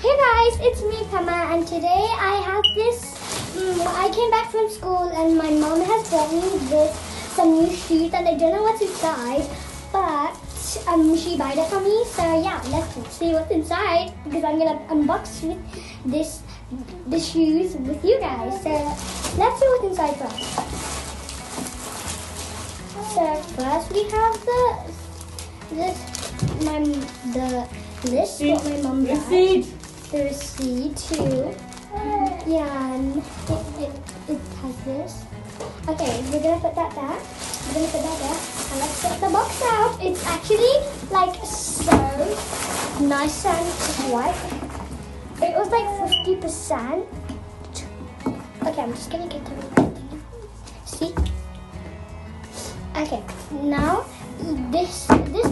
Hey guys, it's me Kama, and today I have this. I came back from school and my mom has bought me some new shoes, and I don't know what's inside, but she bought it for me. So yeah, let's see what's inside because I'm gonna unbox the shoes with you guys. So let's see what's inside first. So first we have the list what my mom got. The receipt too. Yeah, and it has this. Okay, we're gonna put that there. And let's get the box out. It's actually like so nice and white. It was like 50%. Okay, I'm just gonna get the see. Okay, now this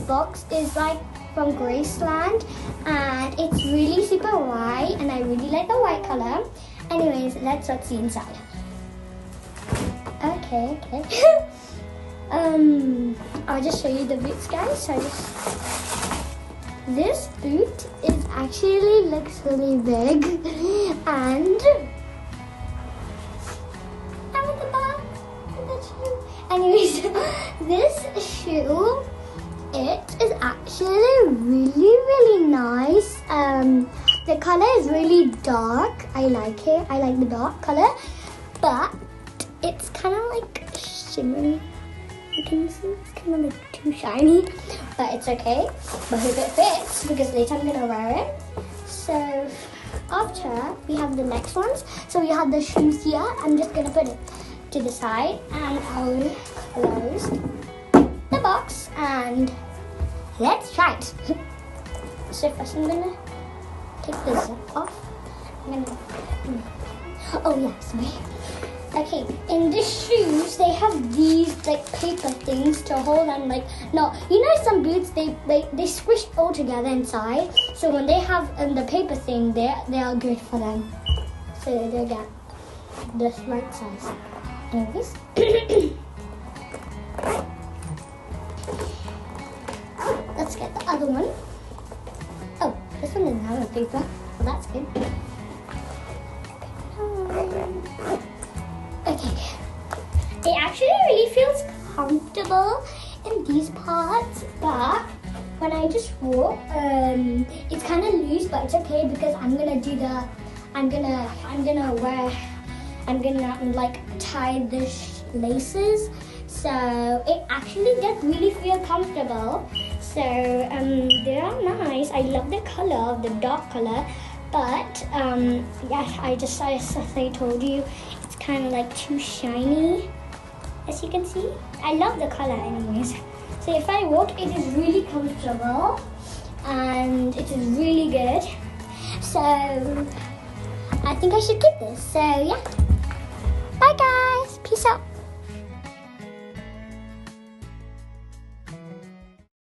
box is like from Graceland, and it's really super white, and I really like the white color. Anyways, let's see inside. Okay. I'll just show you the boots, guys. This boot is actually looks really big, and at the back, anyways, this shoe, it is actually really nice. The color is really dark. I like it. I like the dark color, but it's kind of like shimmery. You can see it's kind of like too shiny, but it's okay. But hope it fits because later I'm gonna wear it. So after we have the next ones. So we have the shoes here. I'm just gonna put it to the side, and I'll close the box and let's try it. So first I'm gonna take the zip off. Oh yeah, sorry. Okay, in the shoes they have these like paper things to hold and like some boots they squish all together inside. So when they have the paper thing, they are good for them. So they get the right size. Anyways. Let's get the other one. Oh, this one doesn't have a paper. Well, that's good. Okay. It actually really feels comfortable in these parts, but when I just walk, it's kind of loose, but it's okay because I'm gonna like tie the laces, so it actually does really feel comfortable. So they are nice. I love the color, the dark color, but yeah, as I told you, it's kind of like too shiny, as you can see. I love the color anyways. So if I walk, it is really comfortable and it is really good. So I think I should keep this. So yeah, bye guys, peace out.